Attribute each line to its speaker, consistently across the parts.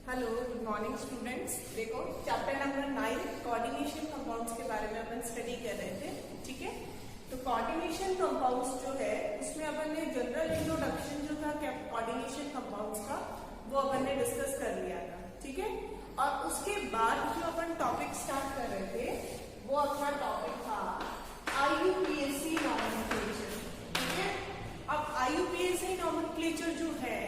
Speaker 1: Hello, good morning students. देखो chapter number 9 coordination compounds के बारे में अपन स्टडी कर रहे थे। ठीक है, तो कोऑर्डिनेशन कंपाउंड्स जो है उसमें अपन ने जनरल इंट्रोडक्शन जो था कोऑर्डिनेशन कंपाउंड्स का वो अपन ने डिस्कस कर लिया था। ठीक है, और उसके बाद जो अपन टॉपिक स्टार्ट कर रहे थे वो अपना टॉपिक था IUPAC नॉमेनक्लेचर। ठीक है, अब IUPAC नॉमेनक्लेचर जो है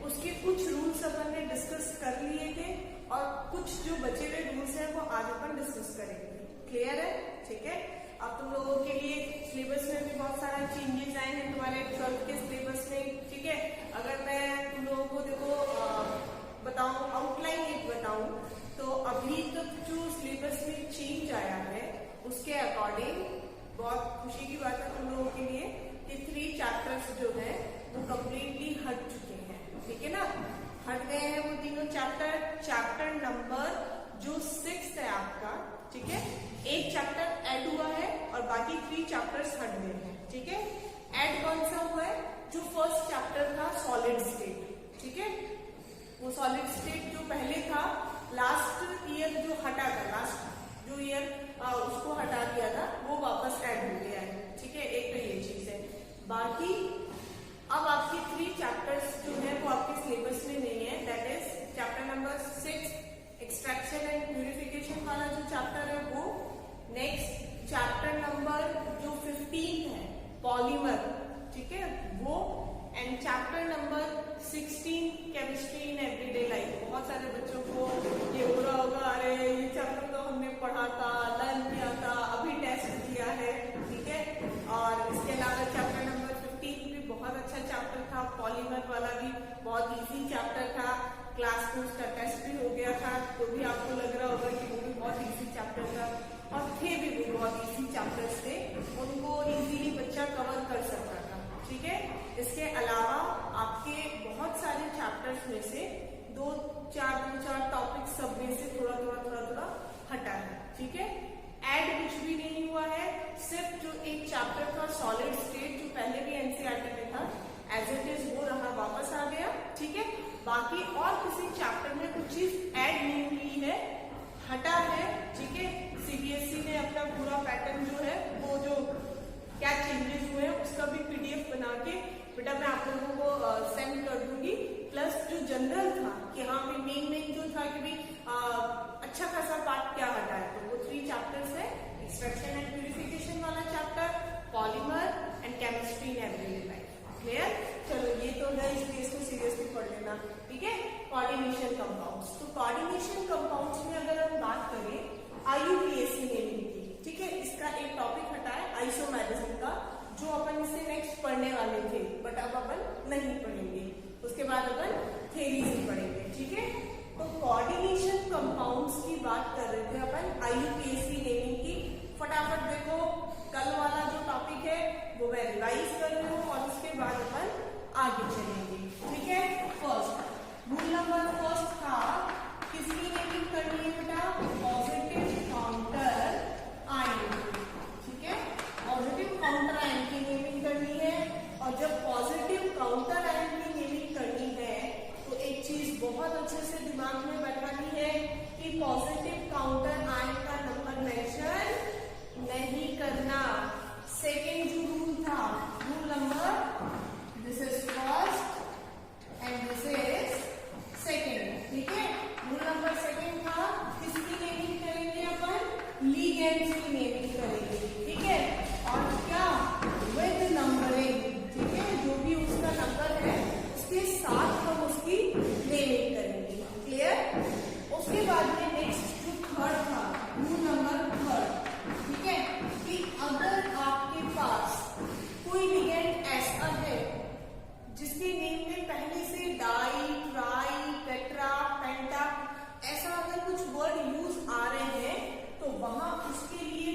Speaker 1: उसके कुछ रूल्स अपन ने डिस्कस कर लिए थे और कुछ जो बचे हुए रूल्स हैं वो आज अपन डिस्कस करेंगे। क्लियर है? ठीक है, अब तुम लोगों के लिए सिलेबस में भी बहुत सारा चेंजेस आए हैं तुम्हारे 12th के सिलेबस में। ठीक है, अगर मैं तुम लोगों को देखो बताऊं, आउटलाइन एक बताऊं तो अभी तक जो सिलेबस में चेंज आया है उसके अकॉर्डिंग बहुत खुशी की बात है तुम लोगों के लिए कि 3 चैप्टर्स जो है वो कम्प्लीटली हट चुके हैं। ठीक है ना, हट गए हैं वो तीनों चैप्टर। चैप्टर नंबर जो 6 है आपका, ठीक है, एक चैप्टर ऐड हुआ है और बाकी 3 चैप्टर्स हट गए हैं। ठीक है, ऐड कौन सा हुआ है? जो फर्स्ट चैप्टर था सॉलिड स्टेट। ठीक है, वो सॉलिड स्टेट जो पहले था लास्ट ईयर जो हटा था, लास्ट जो ईयर उसको हटा दिया था वो वापस ऐड हो गया है। ठीक है, एक तो ये चीज है। बाकी अब आपके 3 चैप्टर्स जो है वो आपके सिलेबस में नहीं है। That is chapter number 6 extraction and purification वाला जो चैप्टर है वो, नेक्स्ट चैप्टर नंबर जो 15 है पॉलीमर, ठीक है, वो, and chapter number 16 chemistry in everyday life. बहुत सारे बच्चों को ये हो रहा होगा, अरे ये चैप्टर तो हमने पढ़ा था, लर्न किया था, अभी टेस्ट किया है। ठीक है, और इसके अलावा चैप्टर नंबर 15 भी बहुत अच्छा चैप्टर था, पॉलीमर वाला भी बहुत इजी चैप्टर था, क्लास 2 का टेस्ट भी हो गया था, तो भी आपको लग रहा होगा कि वो भी बहुत इजी चैप्टर था, और थे भी वो बहुत इजी चैप्टर्स थे, उनको इजीली बच्चा कवर कर सकता था। ठीक है, इसके अलावा आपके बहुत सारे चैप्टर्स में से 2-4 टॉपिक सब में से थोड़ा हटा है। ठीक है, ऐड कुछ भी नहीं हुआ है, सिर्फ जो एक चैप्टर था सॉलिड स्टेट जो पहले भी एनसीईआरटी में था एज इट इज वो रहा, वापस आ गया। ठीक है, बाकी और किसी चैप्टर में कुछ चीज ऐड नहीं हुई है, हटा है। ठीक है, सीबीएसई ने अपना पूरा पैटर्न जो है वो जो क्या चेंजेस हुए हैं उसका भी पीडीएफ बना के बेटा मैं आप लोगों को सेंड कर दूंगी। प्लस जो जनरल था कि हाँ भी मेन जो था कि भी अच्छा खासा पार्ट क्या हटा है, तो वो 3 चैप्टर्स है, एक्सट्रैक्शन एंड प्यूरिफिकेशन वाला chapter, polymer and chemistry in everyday life. Clear? चलो ये तो है, इसलिए इसको सीरियसली पढ़ लेना। ठीक है, कोऑर्डिनेशन कंपाउंड्स। तो कोऑर्डिनेशन कंपाउंड्स में अगर हम बात करें IUPAC नेमिंग की, ठीक है, इसका एक टॉपिक हटा है आइसोमेरिज्म का, जो अपन इससे नेक्स्ट पढ़ने वाले थे, बट अब अपन नहीं पढ़ेंगे, उसके बाद अपन थ्योरी से पढ़ेंगे। ठीक है, तो कोऑर्डिनेशन कंपाउंड्स की बात कर रहे थे अपन IUPAC नेमिंग की। फटाफट देखो, कल वाला जो टॉपिक है वो मैं रिवाइज कर रही हूँ और उसके बाद अपन आगे चलेंगे। ठीक है, फर्स्ट रूल नंबर फर्स्ट था किसकी नेमिंग करनी है बेटा? Positive counter ion. ठीक है, पॉजिटिव काउंटर आयन की नेमिंग करनी है, और जब पॉजिटिव काउंटर आयन की नेमिंग करनी है तो एक चीज बहुत अच्छे से दिमाग में बैठानी है कि पॉजिटिव काउंटर आयन का नंबर मेंशन नहीं करना। सेकेंड जो रूल था, rule number, this is first and this is second. ठीक है, रूल नंबर सेकेंड था किसकी नेमिंग करेंगे अपन? लिगेंड्स की नेमिंग करेंगे। ठीक है, और क्या? With numbering. ठीक है, जो भी उसका नंबर है उसके साथ हम उसकी नेमिंग करेंगे। क्लियर? उसके बाद में नेक्स्ट जो थर्ड था, रूल नंबर थर्ड, ठीक है, कि अगर आपके पास कोई लिगेंड ऐसा है जिसके नेम में पहले से डाई, ट्राई, टेट्रा, पेंटा ऐसा अगर कुछ वर्ड यूज आ रहे हैं तो वहां उसके लिए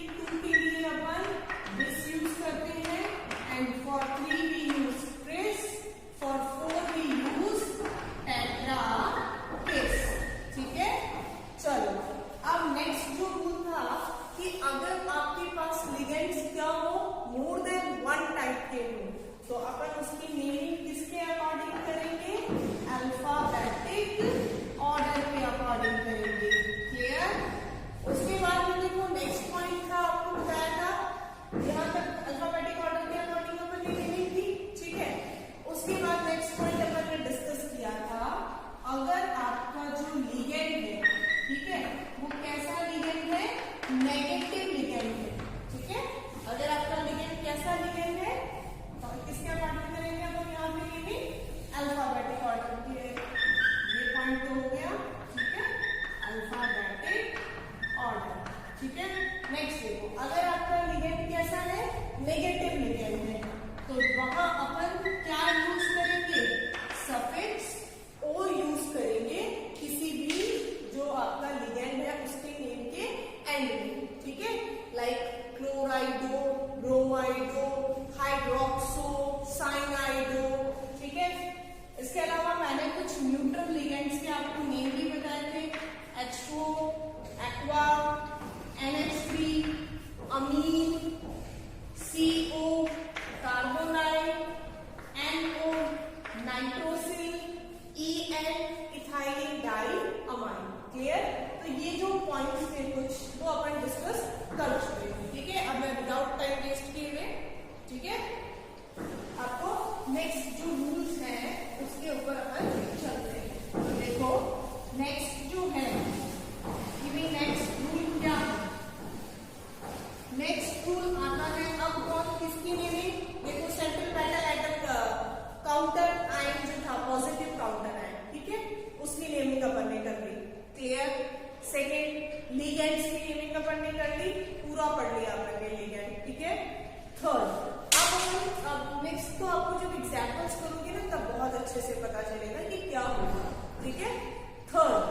Speaker 1: and ethyl di amine. Clear? तो ये जो पॉइंट्स थे कुछ वो अपन डिस्कस कर चुके हैं। ठीक है, अब मैं विदाउट टाइम वेस्ट किए हुए, ठीक है, आपको नेक्स्ट जो रूल्स हैं उसके ऊपर अपन चलते हैं। तो देखो नेक्स्ट जो है, नेक्स्ट रूल क्या है? नेक्स्ट रूल आता है अब कौन किसकी नेमिंग? देखो सेंट्रल मेटल एटम का काउंटर आयन जो था, पॉजिटिव काउंटर आयन, ठीक है, उसकी नेमिंग अपन ने कर ली। क्लियर? सेकेंड, लिगेंड्स की नेमिंग अपन ने कर ली, पूरा पढ़ लिया अपन ने लिगेंड। ठीक है, थर्ड, अब नेक्स्ट तो आपको जब एग्जाम्पल्स करोगे ना तब बहुत अच्छे से पता चलेगा कि क्या होगा। ठीक है, थर्ड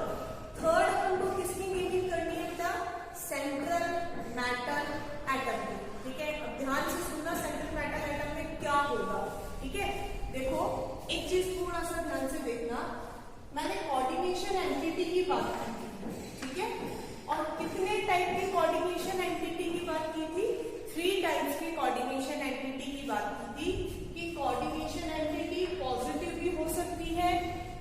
Speaker 1: अपन को किसकी नेमिंग करनी है बेटा? सेंट्रल मेटल एटम की। ठीक है, अब ध्यान से सुनना, सेंट्रल मेटल एटम में क्या होगा। ठीक है, देखो एक चीज थोड़ा सा ध्यान से देखना, मैंने कोऑर्डिनेशन एंटिटी की बात की थी। ठीक है, और कितने टाइप की कोऑर्डिनेशन एंटिटी की बात की थी? 3 टाइप्स की कोऑर्डिनेशन एंटिटी की बात की थी कि कोऑर्डिनेशन एंटिटी पॉजिटिव भी हो सकती है,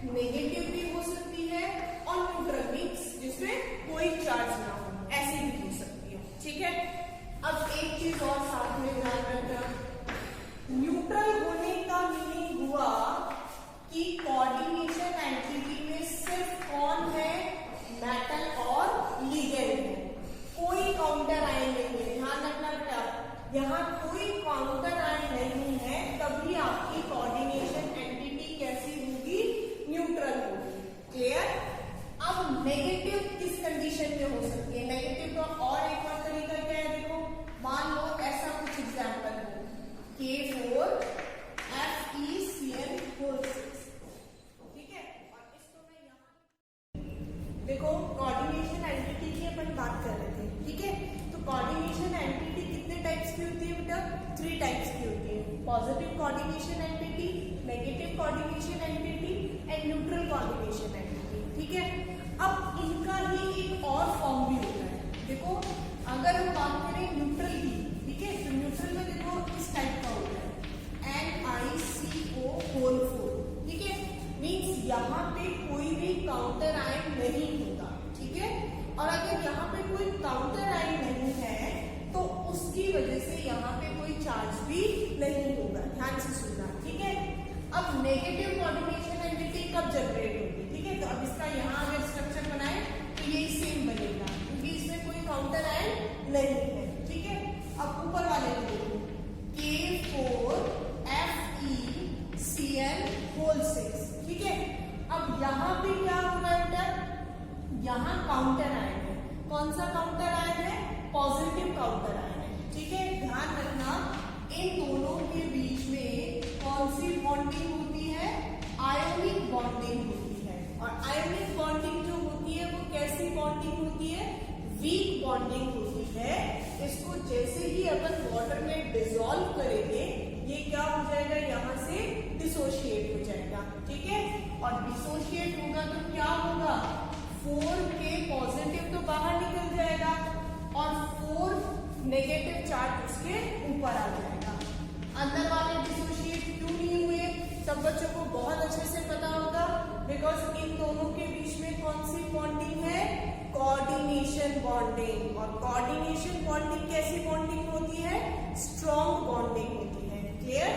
Speaker 1: नेगेटिव भी हो सकती है और न्यूट्रल मीन्स जिसमें कोई चार्ज ना हो, ऐसी भी हो सकती है। ठीक है, अब एक चीज और साथ में ध्यान रखना, न्यूट्रल होने का मीनिंग हुआ कि कोऑर्डिनेशन एंटिटी में सिर्फ कौन है? मेटल और लिगेंड है, कोई काउंटर आयन नहीं है। ध्यान रखना बेटा, यहाँ कोई काउंटर आयन नहीं है, तभी आपकी कोऑर्डिनेशन एंटिटी कैसी होगी? न्यूट्रल होगी। क्लियर? अब नेगेटिव किस कंडीशन में हो सकती है? नेगेटिव का और एक और तरीका क्या है? देखो मान लो ऐसा कुछ एग्जाम्पल हो, K4FeCl6। ठीक है, और इसको मैं यहाँ देखो कोऑर्डिनेशन एंटिटी की अपन बात कर रहे थे। ठीक है, तो कोऑर्डिनेशन एंटिटी कितने टाइप्स की होती है बेटा? 3 टाइप्स की होती है, positive coordination entity, negative coordination entity and neutral coordination entity. ठीक है, अब इनका ही एक और फॉर्म भी होता है। देखो अगर हम बात करें न्यूट्रल की, ठीक है, तो न्यूट्रल में देखो इस टाइप का होता है NiCO4। ठीक है, मीन्स यहाँ पे कोई भी काउंटर आयन नहीं होता। ठीक है, और अगर यहाँ पे कोई काउंटर आयन नहीं है तो उसकी वजह से यहाँ पे कोई चार्ज भी नहीं होगा। ध्यान से सुनना। ठीक है, अब नेगेटिव कोऑर्डिनेशन एंटिटी कब जनरेट होगी? ठीक है, तो अब इसका यहाँ अगर स्ट्रक्चर बनाए तो ये सेम बनेगा क्योंकि इसमें कोई काउंटर आयन नहीं है। ठीक है, अब ऊपर वाले को देखो, K4FeCl6। ठीक है, अब यहाँ पे क्या होगा बेटा? यहाँ काउंटर आयन है। कौन सा काउंटर आयन है? पॉजिटिव काउंटर आयन है। ठीक है, ध्यान रखना इन दोनों के बीच में कौन सी बॉन्डिंग होती है? आयोनिक बॉन्डिंग होती है। और आयोनिक बॉन्डिंग जो होती है वो कैसी बॉन्डिंग होती है? वीक बॉन्डिंग होती है। इसको जैसे ही अपन वाटर में डिसॉल्व करेंगे ये क्या हो जाएगा? यहाँ से डिसोशिएट हो जाएगा। ठीक है, और डिसोशिएट होगा तो क्या होगा? 4K पॉजिटिव तो बाहर निकल जाएगा और 4 नेगेटिव चार्ज उसके ऊपर आ जाएगा। अंदर वाले डिसोशिएट क्यों नहीं हुए? सब बच्चों को बहुत अच्छे से पता होगा, बिकॉज इन दोनों के बीच में कौन सी बॉन्डिंग है? Coordination bonding. और कोऑर्डिनेशन बॉन्डिंग कैसी बॉन्डिंग होती है? स्ट्रॉन्ग बॉन्डिंग होती है। क्लियर?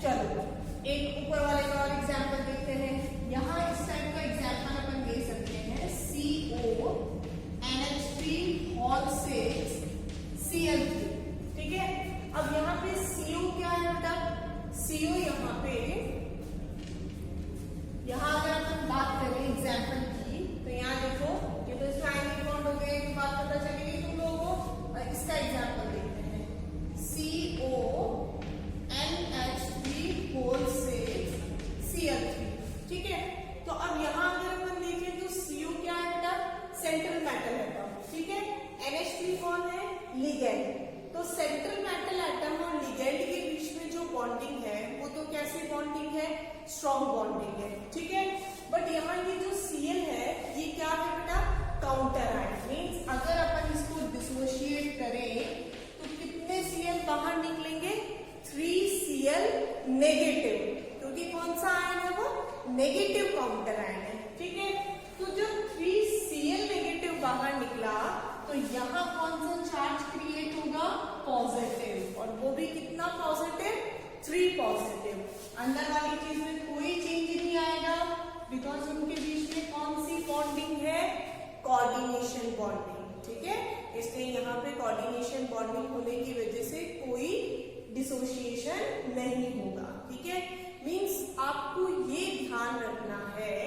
Speaker 1: चलो एक ऊपर वाले का और एग्जाम्पल देखते हैं। यहाँ इस टाइप का एग्जाम्पल अपन दे सकते हैं, CONH3 ठीक है, अब यहाँ पे CO क्या है बेटा? CO यहाँ पे, यहाँ अगर अपन बात करें एग्जाम्पल की तो यहाँ देखो ये तो इसमें आयनिक बॉन्ड हो गए, एक बात पता चलेगी तुम लोगों को। इसका एग्जाम्पल देखते हैं, CONH3 कोऑर्डिनेशन बॉन्डिंग होने की वजह से कोई डिसोसिएशन नहीं होगा। ठीक है, मींस आपको ये ध्यान रखना है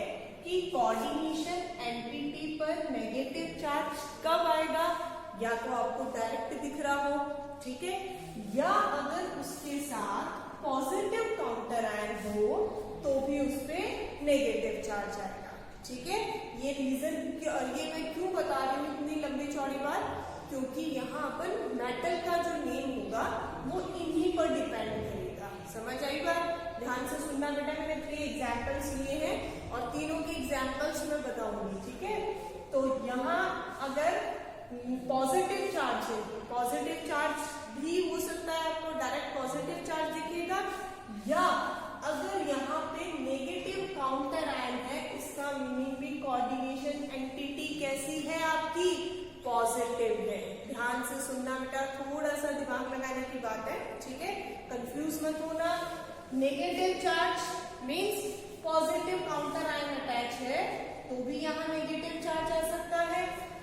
Speaker 1: कि कोऑर्डिनेशन एंटिटी पर नेगेटिव चार्ज कब आएगा, या तो आपको डायरेक्ट दिख रहा हो, ठीक है, या अगर उसके साथ पॉजिटिव काउंटर आयन हो तो भी उस पर नेगेटिव चार्ज आएगा। ठीक है, ये रीजन, ये मैं क्यों बता रही हूँ इतनी लंबी चौड़ी बात, क्योंकि यहाँ अपन मेटल का जो नेम होगा वो इन्हीं पर डिपेंड करेगा। समझ आई बात? ध्यान से सुनना बेटा, मैंने 3 एग्जाम्पल्स लिए हैं और तीनों के एग्जाम्पल्स मैं बताऊंगी। ठीक है, तो यहाँ अगर पॉजिटिव चार्ज है, पॉजिटिव चार्ज भी हो सकता है, आपको डायरेक्ट पॉजिटिव चार्ज दिखेगा, या अगर यहाँ पे नेगेटिव काउंटर आयन है, इसका मीनिंग भी कोऑर्डिनेशन एंटिटी कैसी है आपकी, पॉजिटिव है। ध्यान से सुनना बेटा, थोड़ा सा दिमाग लगाने की बात है। ठीक है, कंफ्यूज मत होना। Negative charge means positive counter ion attach है तो भी यहाँ नेगेटिव चार्ज आ सकता है,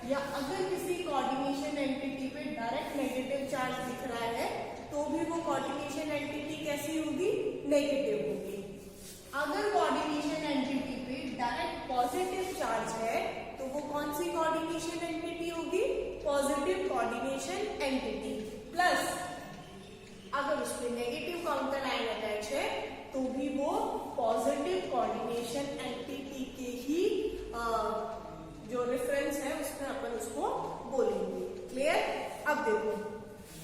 Speaker 1: या अगर किसी कोऑर्डिनेशन एंटिटी पे डायरेक्ट नेगेटिव चार्ज दिख रहा है तो भी वो कोऑर्डिनेशन एंटिटी कैसी होगी, नेगेटिव होगी। अगर कोऑर्डिनेशन एंटिटी पे डायरेक्ट पॉजिटिव चार्ज है तो वो कौन सी कोऑर्डिनेशन एंटिटी होगी, पॉजिटिव कोऑर्डिनेशन एंटिटी। प्लस अगर उसमें नेगेटिव काउंटर आयन अटैच है तो भी वो पॉजिटिव कोऑर्डिनेशन एंटिटी के ही जो रेफरेंस है उसमें अपन उसको बोलेंगे। क्लियर? अब देखो,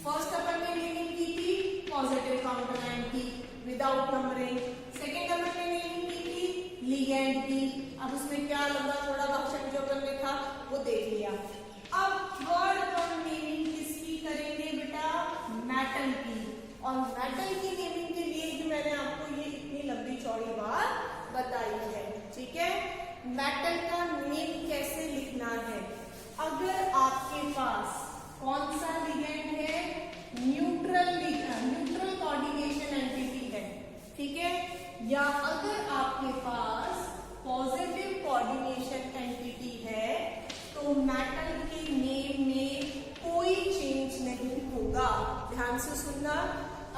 Speaker 1: फर्स्ट अपन ने मीनिंग की थी पॉजिटिव काउंटर आयन की विदाउट नंबरिंग, सेकेंड अपन ने मीनिंग की थी लिगेंड की। अब उसमें क्या लगा, थोड़ा भाषण जो अपन ने था वो देख लिया। अब थर्ड अपन मीनिंग किसकी करेंगे बेटा, मेटल की। और मेटल की नेमिंग के लिए ही मैंने आपको ये इतनी लंबी चौड़ी बात बताई है। ठीक है, मेटल का नेम कैसे लिखना है, अगर आपके पास कौन सा लिगेंड है, न्यूट्रल कोऑर्डिनेशन एंटिटी है, ठीक है, या अगर आपके पास पॉजिटिव कोऑर्डिनेशन एंटिटी है तो मेटल के नेम में कोई चेंज नहीं होगा। ध्यान से सुनना,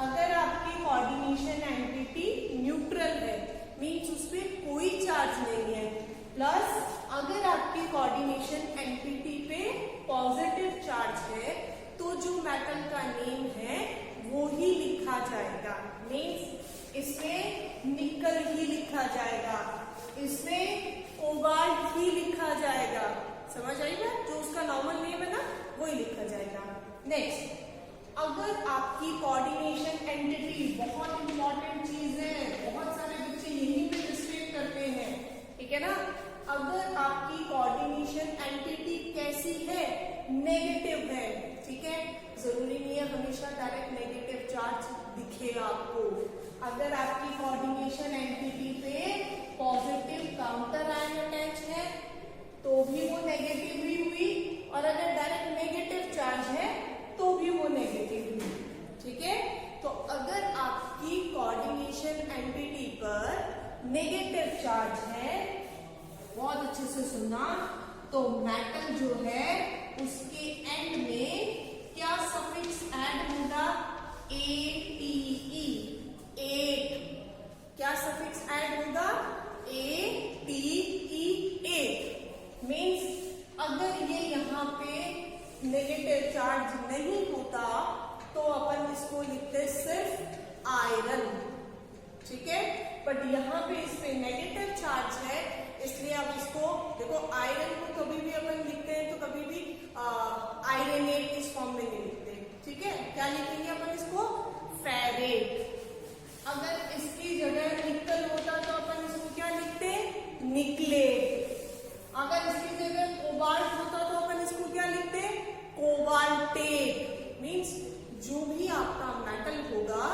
Speaker 1: अगर आपकी कोऑर्डिनेशन एंटिटी न्यूट्रल है मीन्स उसमें कोई चार्ज नहीं है, प्लस अगर आपकी कोऑर्डिनेशन एंटिटी पे पॉजिटिव चार्ज है तो जो मेटल का नेम है वो ही लिखा जाएगा। मीन्स इसमें निकल ही लिखा जाएगा, इसमें कोबाल्ट ही लिखा जाएगा। समझ आई ना, जो उसका नॉर्मल नेम है ना वही लिखा जाएगा। नेक्स्ट, अगर आपकी कोऑर्डिनेशन एंटिटी, बहुत इंपॉर्टेंट चीज है, बहुत सारे बच्चे यही पे मिस्टेक करते हैं, ठीक है ना, अगर आपकी कोऑर्डिनेशन एंटिटी कैसी है, नेगेटिव है, ठीक है, जरूरी नहीं है हमेशा डायरेक्ट नेगेटिव चार्ज दिखे आपको। अगर आपकी कोऑर्डिनेशन एंटिटी पे पॉजिटिव काउंटर आयन अटैच है तो भी वो नेगेटिव ही हुई, और अगर डायरेक्ट नेगेटिव चार्ज है तो भी वो नेगेटिव हुई। ठीक है, तो अगर आपकी कोऑर्डिनेशन एंटिटी पर नेगेटिव चार्ज है, बहुत अच्छे से सुनना, तो मेटल जो है उसके एंड में क्या सफिक्स ऐड होगा, ATE, एट। क्या सफिक्स ऐड होगा, ATE, एट। मीन्स अगर ये यहाँ पे नेगेटिव चार्ज नहीं होता तो अपन इसको लिखते सिर्फ आयरन। ठीक है, बट यहाँ पे इस पे नेगेटिव चार्ज है इसलिए आप इसको देखो, आयरन को कभी भी अपन लिखते हैं तो कभी भी आयरनेट इस फॉर्म में नहीं लिखते। ठीक है, क्या लिखेंगे अपन इसको, फेरेट। अगर इसकी जगह निकल होता तो अपन इसको क्या लिखते, निकलेट। अगर इसकी जगह कोबाल्ट होता तो अपन इसको क्या लिखते, कोबाल्टेट। मीन्स जो भी आपका मेटल होगा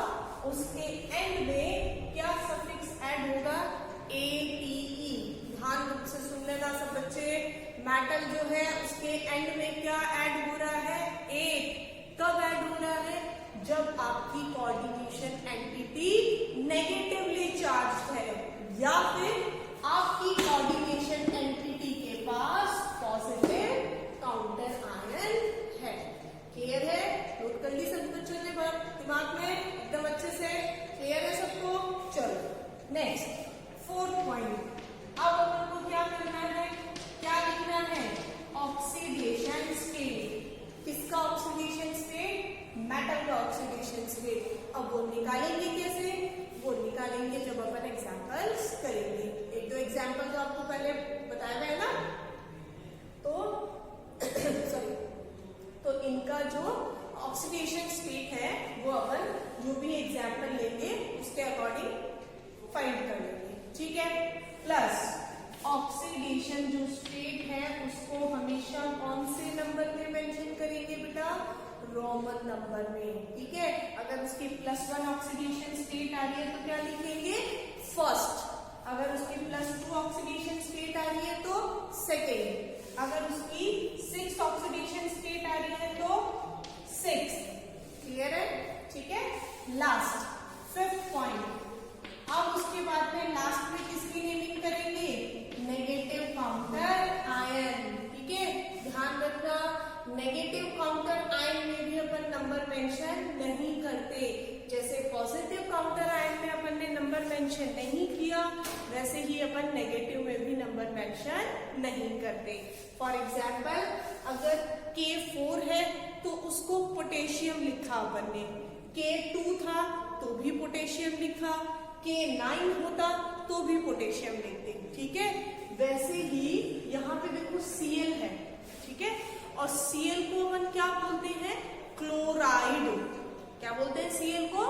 Speaker 1: उसके एंड में क्या सफिक्स ऐड होगा, ATE। ध्यान से सुन लेना सब बच्चे, मेटल जो है उसके एंड में क्या ऐड हो रहा है, एट। कब ऐड हो रहा है, जब आपकी कोऑर्डिनेशन एंटिटी नेगेटिवली चार्ज है या फिर आपकी कोऑर्डिनेशन एंटिटी के पास पॉजिटिव काउंटर आयन है। क्लियर ऑक्सीडेशन जो स्टेट है उसको हमेशा कौन से नंबर में मेंशन करेंगे बेटा? रोमन नंबर में, ठीक है। अगर उसकी +1 ऑक्सीडेशन स्टेट आ रही है तो क्या लिखेंगे? फर्स्ट। अगर उसकी +2 ऑक्सीडेशन स्टेट आ रही है तो सेकेंड। अगर उसकी 6 ऑक्सीडेशन स्टेट आ रही है तो 6। क्लियर है? ठीक है। Last 5th point. अब उसके बाद में लास्ट में किसकी नेमिंग करेंगे? नेगेटिव काउंटर आयन, ठीक है। ध्यान रखना, नेगेटिव काउंटर आयन में भी अपन नंबर मेंशन नहीं करते। जैसे पॉजिटिव काउंटर आयन में अपन ने नंबर मेंशन नहीं किया, वैसे ही अपन नेगेटिव में भी नंबर मेंशन नहीं करते। फॉर एग्जाम्पल, अगर K4 है तो उसको पोटेशियम लिखा अपन ने, K2 था तो भी पोटेशियम लिखा, K9 होता तो भी पोटेशियम लिखते, ठीक है। वैसे ही यहाँ पे देखो Cl है, ठीक है, और Cl को अपन क्या बोलते हैं? क्लोराइड। क्या बोलते हैं Cl को?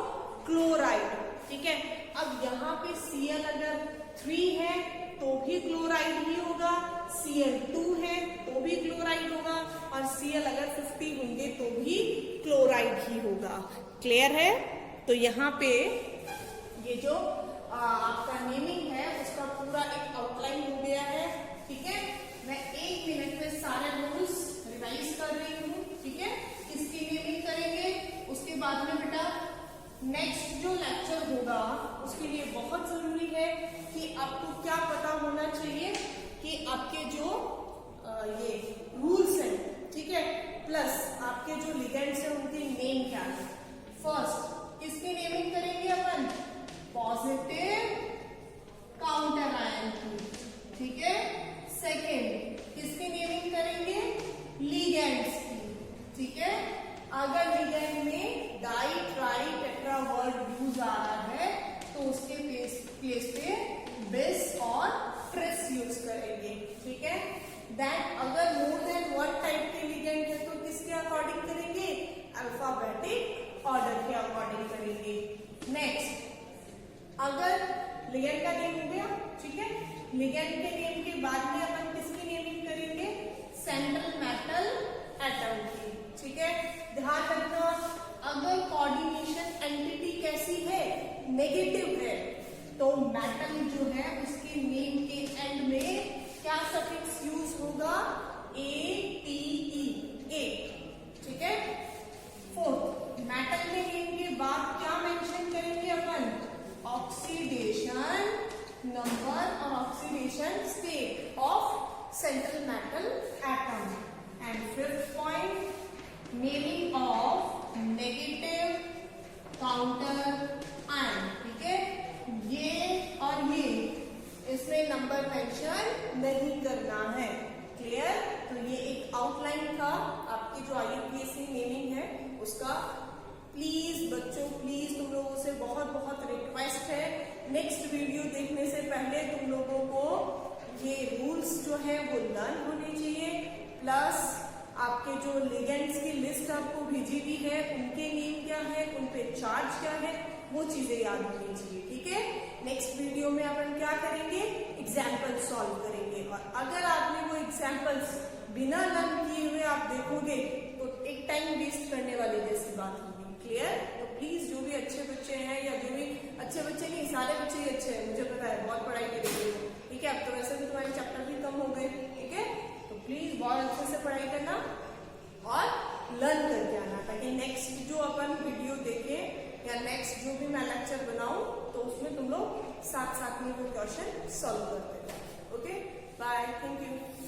Speaker 1: क्लोराइड, ठीक है। अब यहाँ पे Cl अगर 3 है तो भी क्लोराइड ही होगा, Cl2 है तो भी क्लोराइड होगा, और Cl अगर 50 होंगे तो भी क्लोराइड ही होगा। क्लियर है? तो यहाँ पे ये जो आपका नेमिंग है उसका पूरा एक आउटलाइन हो गया है, ठीक है। मैं 1 मिनट में सारे रूल्स रिवाइज कर रही हूँ, ठीक है। किसकी नेमिंग करेंगे? उसके बाद में बेटा नेक्स्ट जो लेक्चर होगा उसके लिए बहुत जरूरी है कि आपको क्या पता होना चाहिए कि आपके जो ये रूल्स हैं, ठीक है, प्लस आपके जो लिगेंड्स हैं उनके नेम क्या है। फर्स्ट किसकी नेमिंग करेंगे अपन? पॉजिटिव काउंटर आयन की, ठीक है। सेकेंड किसकी नेमिंग करेंगे? लिगेंड्स की, ठीक है। अगर लिगेंड में di tri tetra word use आ रहा है तो उसके प्लेस पे बिस और ट्रिस यूज करेंगे, ठीक है। देन अगर मोर देन 1 टाइप के लिगेंड है तो किसके अकॉर्डिंग करेंगे? अल्फाबेटिक ऑर्डर के अकॉर्डिंग करेंगे। नेक्स्ट, अगर लिगेंड का नेम हो गया, ठीक है, लिगेंड के नेम के बाद में अपन किसकी नेमिंग करेंगे? सेंट्रल मेटल एटम की, ठीक है। ध्यान रखना, अगर कोऑर्डिनेशन एंटिटी कैसी है? नेगेटिव है, तो मेटल जो है उसके नेम के एंड में क्या सफिक्स यूज होगा? ATE, ए, ठीक है। फोर्थ, मेटल के नेम के बाद क्या मेंशन करेंगे अपन? ऑक्सीडेशन नंबर और oxidation state of central metal atom. And 5th point, naming of negative counter ion, ठीक है। ये और ये इसमें नंबर मेंशन नहीं करना है। क्लियर? तो ये एक आउटलाइन था आपकी जो IUPAC नेमिंग है उसका। प्लीज बच्चों, प्लीज तुम लोगों से बहुत बहुत रिक्वेस्ट है, नेक्स्ट वीडियो देखने से पहले तुम लोगों को ये रूल्स जो है वो लर्न होने चाहिए, प्लस आपके जो लिगेंड्स की लिस्ट आपको भेजी हुई है उनके नेम क्या है, उन पे चार्ज क्या है, वो चीजें याद होनी चाहिए, ठीक है। नेक्स्ट वीडियो में अपन क्या करेंगे? एग्जाम्पल सॉल्व करेंगे, और अगर आपने वो एग्जाम्पल्स बिना लर्न किए हुए आप देखोगे तो एक टाइम वेस्ट करने वाली जैसी बात होगी। क्लियर? तो प्लीज जो भी अच्छे बच्चे हैं, या जो भी अच्छे बच्चे नहीं, सारे बच्चे ही अच्छे हैं, मुझे पता है, बहुत पढ़ाई करेंगे, ठीक है। अब तो वैसे भी तुम्हारे चैप्टर भी कम हो गए, ठीक है। तो प्लीज बहुत अच्छे से पढ़ाई करना और लर्न करके आना, ताकि नेक्स्ट जो अपन वीडियो देखें या नेक्स्ट जो भी मैं लेक्चर बनाऊं तो उसमें तुम लोग साथ साथ में वो क्वेश्चन सॉल्व करते हैं। Okay, bye, thank you.